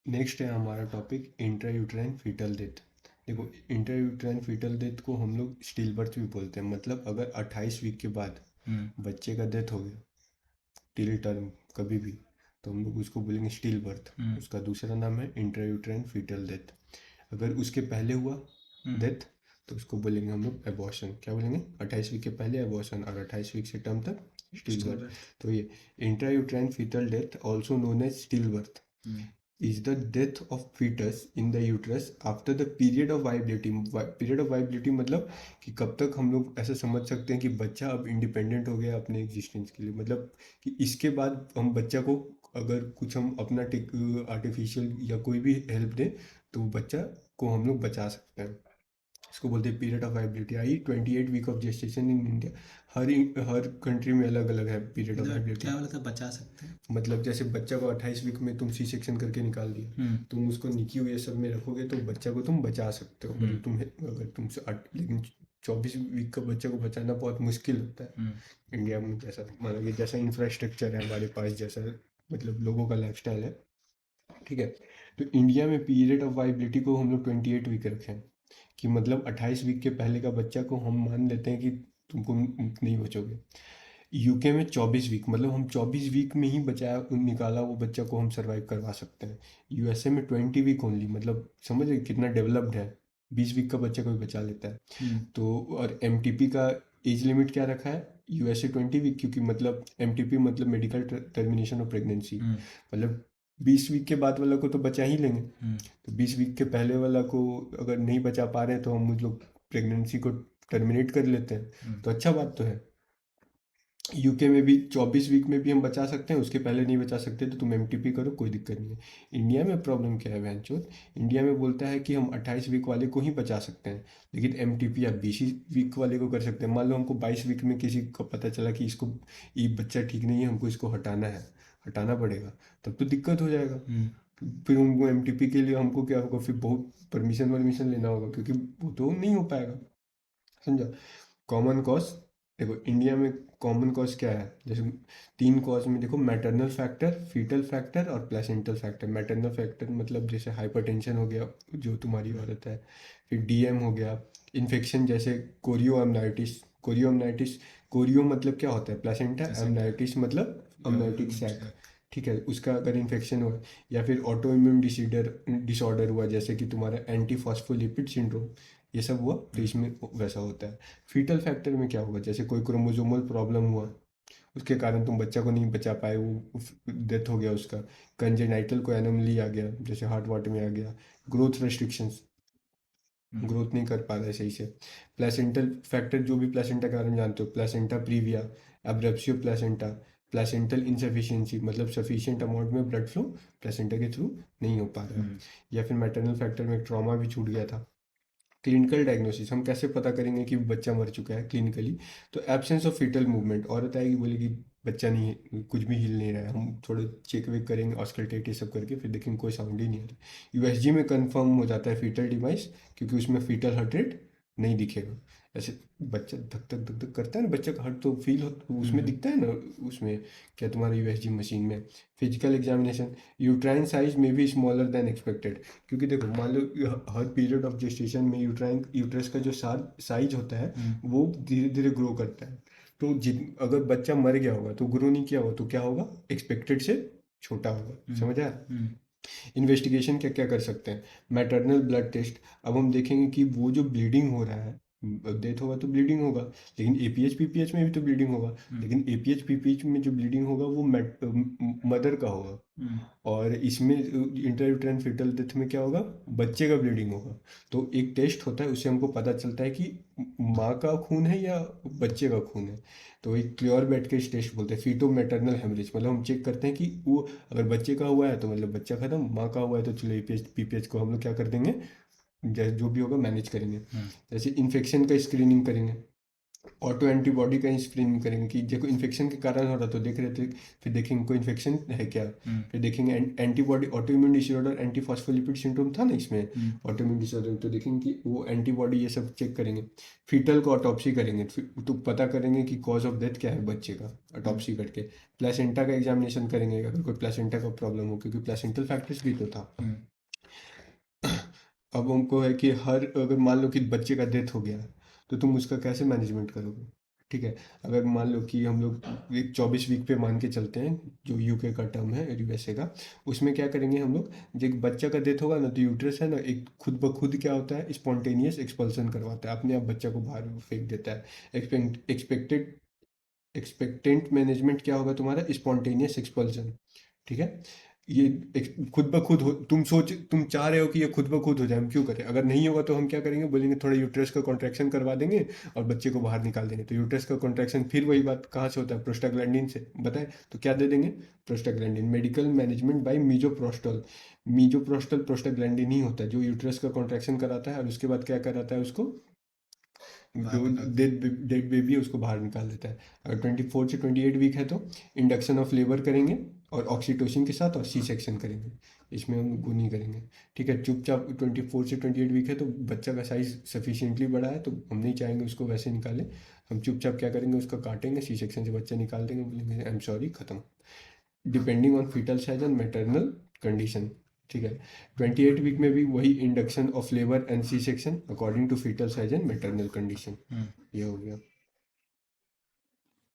Next है हमारा topic intrauterine foetal death. देखो, इंट्रायूटेराइन फीटल डेथ को हम लोग स्टिल बर्थ भी बोलते हैं। मतलब अगर 28 वीक के बाद बच्चे का डेथ हो गया टिल टर्म कभी भी, तो हम लोग उसको बोलेंगे स्टिल बर्थ। उसका दूसरा नाम है इंट्रायूटेराइन फीटल डेथ। अगर उसके पहले हुआ डेथ तो उसको बोलेंगे हम लोग एबॉर्शन। क्या बोलेंगे? 28 वीक के पहले एबॉर्शन और 28 वीक से टर्म तक स्टिल बर्थ। तो ये intrauterine foetal death also known as still birth is the death of fetus in the uterus after the period of viability। Period of viability मतलब कि कब तक हम लोग ऐसा समझ सकते हैं कि बच्चा अब इंडिपेंडेंट हो गया अपने एग्जिस्टेंस के लिए। मतलब कि इसके बाद हम बच्चा को अगर कुछ हम अपना आर्टिफिशियल या कोई भी हेल्प दें तो बच्चा को हम लोग बचा सकते हैं। इसको बोलते हैं period of viability. I 28 week of gestation in India. हर कंट्री में अलग अलग है पीरियड ऑफ वाइबिलिटी। क्या बोला था? बचा सकते हैं? मतलब जैसे बच्चा को 28 वीक में तुम सी सेक्शन करके निकाल दिया, तुम उसको निकी हुई सब में रखोगे तो बच्चा को तुम बचा सकते हो। मतलब तुम अगर तुमसे लेकिन 24 वीक का बच्चा को बचाना बहुत मुश्किल होता है इंडिया में। जैसा मान लो जैसा इंफ्रास्ट्रक्चर है हमारे पास, जैसा मतलब लोगों का लाइफस्टाइल है, ठीक है। तो इंडिया में पीरियड ऑफ वाइबिलिटी को हम लोग 28 वीक रखे हैं कि मतलब 28 वीक के पहले का बच्चा को हम मान लेते हैं कि तुमको नहीं बचोगे। यूके में 24 वीक, मतलब हम 24 वीक में ही बचाया निकाला वो बच्चा को हम सरवाइव करवा सकते हैं। यूएसए में 20 वीक ओनली। मतलब समझ रहे कितना डेवलप्ड है। 20 वीक का बच्चा कोई बचा लेता है। तो और एमटीपी का एज लिमिट क्या रखा है? यूएसए 20 वीक, क्योंकि मतलब एमटीपी मतलब मेडिकल टर्मिनेशन ऑफ प्रेगनेंसी। मतलब 20 वीक के बाद वाला को तो बचा ही लेंगे। तो 20 वीक के पहले वाला को अगर नहीं बचा पा रहे हैं तो हम लोग प्रेगनेंसी को टर्मिनेट कर लेते हैं। तो अच्छा बात तो है। यूके में भी 24 वीक में भी हम बचा सकते हैं, उसके पहले नहीं बचा सकते तो तुम एमटीपी करो, कोई दिक्कत नहीं है। इंडिया में प्रॉब्लम क्या है बहनचोद? इंडिया में बोलता है कि हम 28 वीक वाले को ही बचा सकते हैं, लेकिन एमटीपी आप 20 वीक वाले को कर सकते हैं। मान लो हमको 22 वीक में किसी को पता चला कि इसको ये बच्चा ठीक नहीं है, हमको इसको हटाना पड़ेगा, तब तो दिक्कत हो जाएगा। फिर उनको एमटीपी के लिए हमको क्या होगा? फिर बहुत परमिशन लेना होगा, क्योंकि वो तो नहीं हो पाएगा। समझा? कॉमन कॉज, देखो इंडिया में कॉमन कॉज क्या है? जैसे 3 कॉज में देखो, मैटरनल फैक्टर, फीटल फैक्टर और प्लेसेंटल फैक्टर। मैटरनल फैक्टर मतलब जैसे हाइपरटेंशन हो गया जो तुम्हारी औरत है, फिर डीएम हो गया, इन्फेक्शन जैसे कोरियो कोरियो मतलब क्या होता है? प्लेसेंटा। एमनाइटिस मतलब अमनाइटिक सैक, ठीक है। उसका अगर इन्फेक्शन हुआ, या फिर ऑटो इम्यून डिसऑर्डर हुआ जैसे कि तुम्हारा एंटी फॉस्फोलिपिड सिंड्रोम, ये सब हुआ तो इसमें वैसा होता है। फीटल फैक्टर में क्या होगा? जैसे कोई क्रोमोजोमल प्रॉब्लम हुआ, उसके कारण तुम बच्चा को नहीं बचा पाए, वो डेथ हो गया उसका। कंजेनाइटल को एनोमली आ गया, जैसे हार्ट वार्ट में आ गया। ग्रोथ रेस्ट्रिक्शंस, ग्रोथ नहीं कर पा रहा है सही से। प्लेसेंटल फैक्टर जो भी प्लेसेंटा के बारे में जानते हो, placenta previa, abruptio placenta, placental insufficiency मतलब सफिशिएंट अमाउंट में ब्लड फ्लो प्लेसेंटा के थ्रू नहीं हो पा रहा है। या फिर मैटरनल फैक्टर में ट्रॉमा भी छूट गया था। क्लिनिकल डायग्नोसिस, हम कैसे पता करेंगे कि बच्चा मर चुका है क्लिनिकली? तो एब्सेंस ऑफ फीटल मूवमेंट, औरत आएगी बोलेगी बच्चा नहीं है, कुछ भी हिल नहीं रहा है, हम थोड़े चेक वेक करेंगे ऑस्कल्टेट ये सब करके, फिर देखेंगे कोई साउंड ही नहीं आ रहा। यूएसजी में कंफर्म हो जाता है फीटल डिवाइस, क्योंकि उसमें फीटल हार्ट रेट नहीं दिखेगा। ऐसे बच्चा धक धक करता है ना, बच्चा का हार्ट तो फील हो, उसमें दिखता है ना, उसमें क्या तुम्हारा यूएसजी मशीन में। फिजिकल एग्जामिनेशन, यूट्राइन साइज में भी स्मॉलर देन एक्सपेक्टेड, क्योंकि देखो मान लो हर पीरियड ऑफ जेस्टेशन में यूट्रस का जो साइज होता है वो धीरे धीरे ग्रो करता है। तो अगर बच्चा मर गया होगा तो ग्रो नहीं किया होगा तो क्या होगा? एक्सपेक्टेड से छोटा होगा। समझ आया? इन्वेस्टिगेशन क्या क्या कर सकते हैं? Maternal blood test. अब हम देखेंगे कि वो जो ब्लीडिंग हो रहा है, डेथ होगा तो ब्लीडिंग होगा, लेकिन एपीएच पीपीएच में भी तो ब्लीडिंग होगा। लेकिन एपीएच पीपीएच में जो ब्लीडिंग होगा वो मदर का होगा, और इसमें इंट्रायूटेराइन फीटल डेथ में क्या होगा? बच्चे का ब्लीडिंग होगा। तो एक टेस्ट होता है, उससे हमको पता चलता है कि माँ का खून है या बच्चे का खून है। तो एक क्लियर बेडकेज टेस्ट बोलते हैं। फीटो मैटरनल हेमरेज, मतलब हम चेक करते हैं कि वो अगर बच्चे का हुआ है तो मतलब बच्चा खत्म, माँ का हुआ है तो चलो एपीएच पीपीएच को हम लोग क्या कर देंगे, जैसे जो भी होगा मैनेज करेंगे। जैसे इन्फेक्शन का स्क्रीनिंग करेंगे, ऑटो एंटीबॉडी का ही स्क्रीनिंग करेंगे कि देखो इन्फेक्शन के कारण हो रहा तो देख रहे थे, फिर देखेंगे कोई इन्फेक्शन है क्या, फिर देखेंगे antibody auto immune disorder anti phospholipid syndrome था ना इसमें, ऑटो इम्यून डिसऑर्डर, तो देखेंगे कि वो एंटीबॉडी ये सब चेक करेंगे। फीटल को ऑटोप्सी करेंगे तो पता करेंगे कि कॉज ऑफ डेथ क्या है बच्चे का, ऑटोप्सी करके। प्लेसेंटा का एग्जामिनेशन करेंगे अगर कोई प्लेसेंटा का प्रॉब्लम हो, क्योंकि प्लेसेंटल फैक्टर्स भी तो था। अब उनको है कि हर अगर मान लो कि बच्चे का डेथ हो गया तो तुम उसका कैसे मैनेजमेंट करोगे, ठीक है। अगर मान लो कि हम लोग एक 24 वीक पे मान के चलते हैं, जो यूके का टर्म है यूएसए का, उसमें क्या करेंगे हम लोग, जब एक बच्चा का डेथ होगा ना तो यूट्रस है ना, एक खुद ब खुद क्या होता है, स्पॉन्टेनियस एक्सपल्सन करवाता है, अपने आप बच्चा को बाहर फेंक देता है। एक्सपेक्टेड एक्सपेक्टेंट मैनेजमेंट क्या होगा तुम्हारा, स्पॉन्टेनियस एक्सपल्सन, ठीक है। ये खुद ब खुद हो, तुम चाह रहे हो कि ये खुद ब खुद हो जाए, हम क्यों करें, अगर नहीं होगा तो हम क्या करेंगे, बोलेंगे थोड़ा यूट्रस का कॉन्ट्रैक्शन करवा देंगे और बच्चे को बाहर निकाल देंगे। तो यूट्रस का कॉन्ट्रैक्शन फिर वही बात कहाँ से होता है, प्रोस्टाग्लैंडिन से, बताएं तो क्या दे देंगे, prostaglandin. Medical management by misoprostol, misoprostol prostaglandin ही होता है जो यूट्रस का कॉन्ट्रैक्शन कराता है और उसके बाद क्या कराता है उसको, जो डेड बेबी है उसको बाहर निकाल देता है। अगर 24 से 28 वीक है तो इंडक्शन ऑफ लेबर करेंगे और ऑक्सीटोसिन के साथ, और सी सेक्शन करेंगे, इसमें हम वो नहीं करेंगे, ठीक है। चुपचाप 24 से 28 वीक है तो बच्चा का साइज सफिशिएंटली बड़ा है तो हम नहीं चाहेंगे उसको वैसे निकालें, हम चुपचाप क्या करेंगे, उसका काटेंगे, सी सेक्शन से बच्चा निकाल देंगे, बोलेंगे आई एम सॉरी, खत्म। Depending on fetal size and maternal condition, ठीक है। 28 वीक में भी वही induction of labour and C section according to fetal size and maternal condition, ये हो गया।